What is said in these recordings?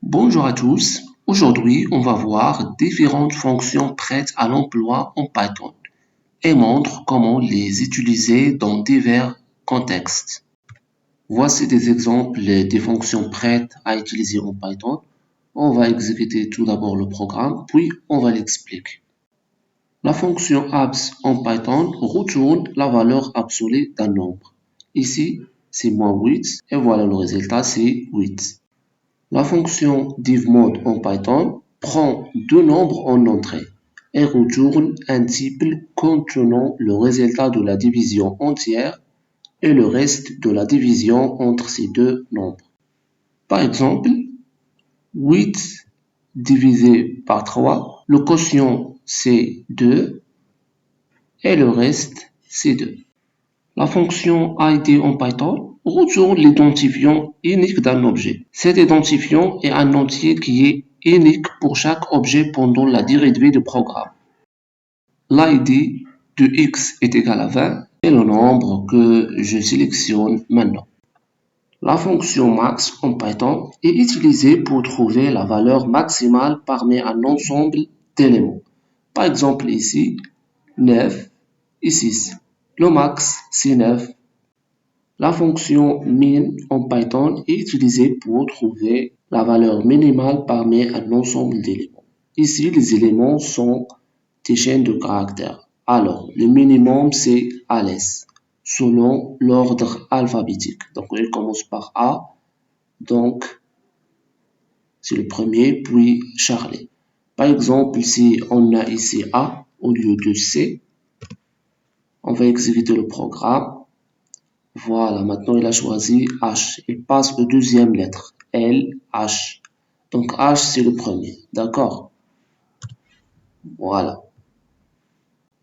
Bonjour à tous, aujourd'hui on va voir différentes fonctions prêtes à l'emploi en Python et montre comment les utiliser dans divers contextes. Voici des exemples des fonctions prêtes à utiliser en Python. On va exécuter tout d'abord le programme, puis on va l'expliquer. La fonction abs en Python retourne la valeur absolue d'un nombre. Ici, c'est -8 et voilà le résultat, c'est 8. La fonction divMod en Python prend deux nombres en entrée et retourne un tuple contenant le résultat de la division entière et le reste de la division entre ces deux nombres. Par exemple, 8 divisé par 3, le quotient c'est 2 et le reste c'est 2. La fonction id en Python retourne l'identifiant unique d'un objet. Cet identifiant est un entier qui est unique pour chaque objet pendant la durée du programme. L'id de x est égal à 20 et le nombre que je sélectionne maintenant. La fonction max en Python est utilisée pour trouver la valeur maximale parmi un ensemble d'éléments. Par exemple ici, 9 et 6. Le max, c'est 9. La fonction min en Python est utilisée pour trouver la valeur minimale parmi un ensemble d'éléments. Ici, les éléments sont des chaînes de caractères. Alors, le minimum, c'est ALES, selon l'ordre alphabétique. Donc, il commence par A, donc c'est le premier, puis Charlie. Par exemple, si on a ici A au lieu de C, on va exécuter le programme. Voilà, maintenant il a choisi H. Il passe aux deuxième lettre, L, H. Donc H, c'est le premier, d'accord? Voilà.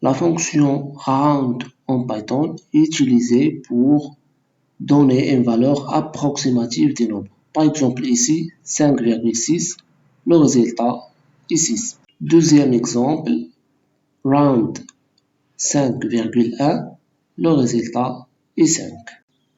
La fonction round en Python est utilisée pour donner une valeur approximative des nombres. Par exemple, ici, 5,6, le résultat est 6. Deuxième exemple, round 5,1, le résultat est 5.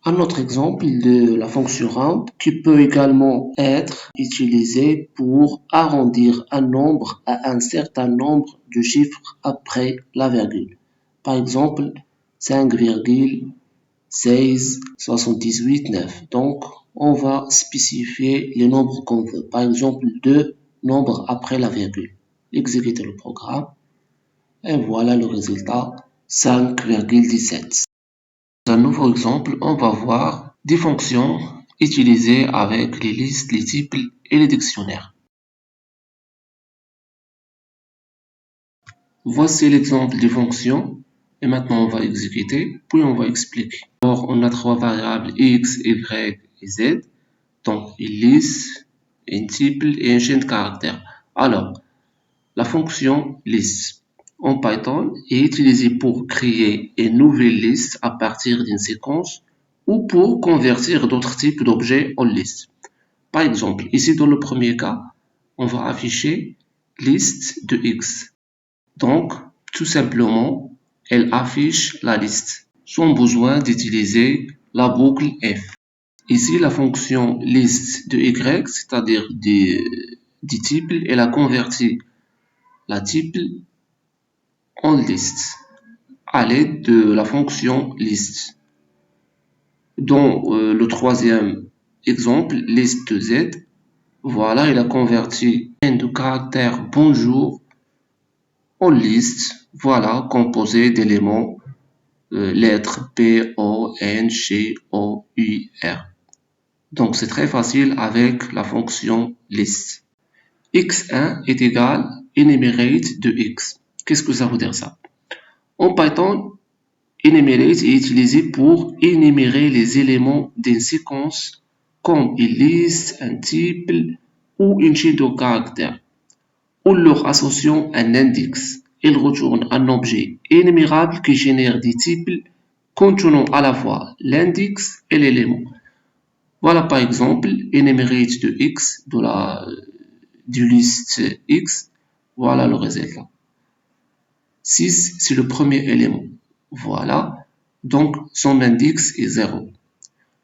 Un autre exemple de la fonction round qui peut également être utilisée pour arrondir un nombre à un certain nombre de chiffres après la virgule. Par exemple, 5,1678,9. Donc, on va spécifier les nombres qu'on veut. Par exemple, deux nombres après la virgule. Exécutez le programme et voilà le résultat, 5,17. Dans un nouveau exemple, on va voir des fonctions utilisées avec les listes, les tuples et les dictionnaires. Voici l'exemple des fonctions et maintenant on va exécuter, puis on va expliquer. Alors, on a trois variables x, y et z, donc une liste, un tuple et une chaîne de caractères. Alors, la fonction liste en Python est utilisée pour créer une nouvelle liste à partir d'une séquence ou pour convertir d'autres types d'objets en liste. Par exemple, ici dans le premier cas, on va afficher liste de x. Donc, tout simplement, elle affiche la liste sans besoin d'utiliser la boucle f. Ici, la fonction liste de y, c'est-à-dire des tuples, elle a converti la tuple en liste à l'aide de la fonction list. Dans le troisième exemple, liste de z, voilà, il a converti un de caractère bonjour en liste, voilà, composé d'éléments lettres P, O, N, G, O, U, R. Donc c'est très facile avec la fonction list. x1 est égal enumerate de x. Qu'est-ce que ça veut dire ça? En Python, enumerate est utilisé pour énumérer les éléments d'une séquence comme une liste, un tuple ou une chaîne de caractères. En leur associant un index, il retourne un objet énumérable qui génère des tuples contenant à la fois l'index et l'élément. Voilà par exemple enumerate de x du liste x. Voilà le résultat. 6, c'est le premier élément. Voilà, donc son index est 0.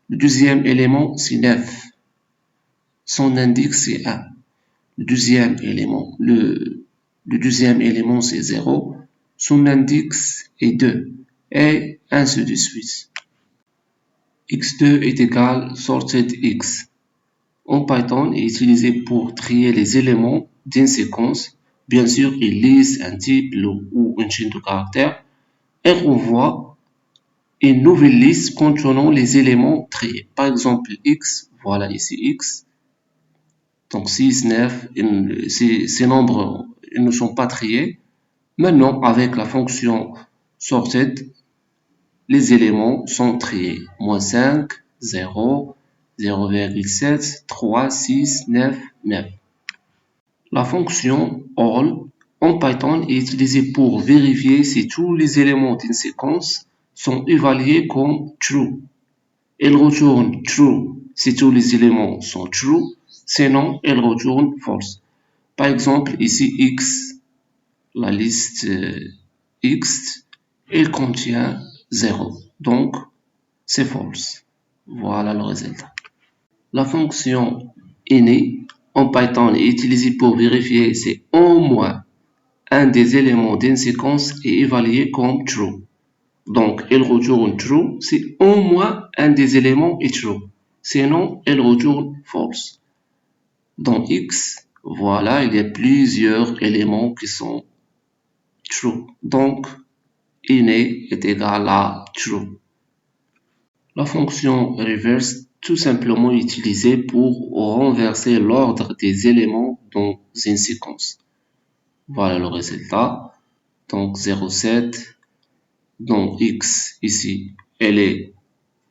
Le deuxième élément, c'est 9. son index c'est 1. Le deuxième élément c'est 0. Son index est 2. Et ainsi de suite. x2 est égal sorted x. En Python est utilisé pour trier les éléments d'une séquence. Bien sûr, il lise un type ou une chaîne de caractères et renvoie une nouvelle liste contenant les éléments triés. Par exemple, x, voilà ici x. Donc 6, 9, ces nombres ils ne sont pas triés. Maintenant, avec la fonction sorted, les éléments sont triés. Moins 5, 0, 0,7, 3, 6, 9, 9. La fonction all en Python est utilisée pour vérifier si tous les éléments d'une séquence sont évalués comme true. Elle retourne true si tous les éléments sont true, sinon elle retourne false. Par exemple, ici x, la liste x, elle contient 0, donc c'est false. Voilà le résultat. La fonction any en Python est utilisée pour vérifier si au moins un des éléments d'une séquence est évalué comme true. Donc, elle retourne true si au moins un des éléments est true. Sinon, elle retourne false. Dans x, voilà, il y a plusieurs éléments qui sont true. Donc, any est égal à true. La fonction reverse tout simplement utilisée pour renverser l'ordre des éléments dans une séquence. Voilà le résultat. Donc 0,7. Donc x ici, elle est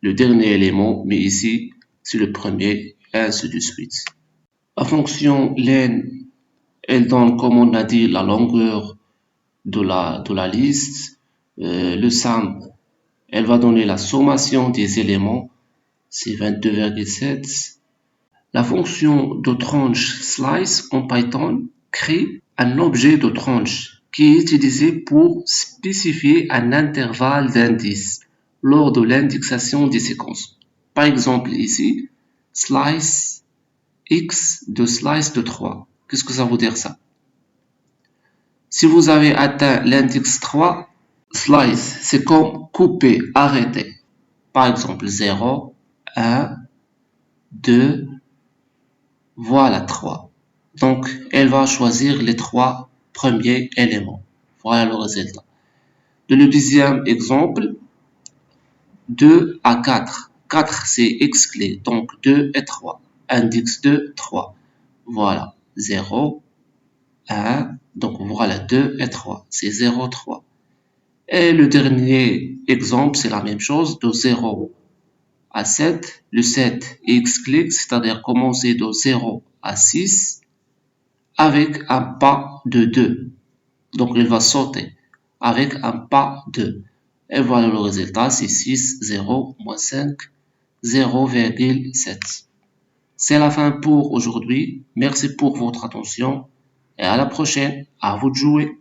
le dernier élément, mais ici, c'est le premier, et ainsi de suite. La fonction len, elle donne, comme on a dit, la longueur de la liste. Le sum, elle va donner la sommation des éléments, c'est 22,7. La fonction de tranche slice en Python crée un objet de tranche qui est utilisé pour spécifier un intervalle d'indices lors de l'indexation des séquences. Par exemple ici, slice x de slice de 3. Qu'est-ce que ça veut dire ça? Si vous avez atteint l'index 3, slice, c'est comme couper, arrêter. Par exemple 0, 1, 2, voilà 3. Donc, elle va choisir les 3 premiers éléments. Voilà le résultat. Le deuxième exemple, 2 à 4. 4, c'est x clé. Donc, 2 et 3. Index 2, 3. Voilà. 0, 1. Donc, voilà 2 et 3. C'est 0, 3. Et le dernier exemple, c'est la même chose. De 0 à 7. Le 7 est x clé, c'est-à-dire commencer de 0 à 6. Avec un pas de 2. Donc, il va sauter avec un pas de. Et voilà le résultat, c'est 6, 0, moins 5, 0,7. C'est la fin pour aujourd'hui. Merci pour votre attention et à la prochaine. À vous de jouer.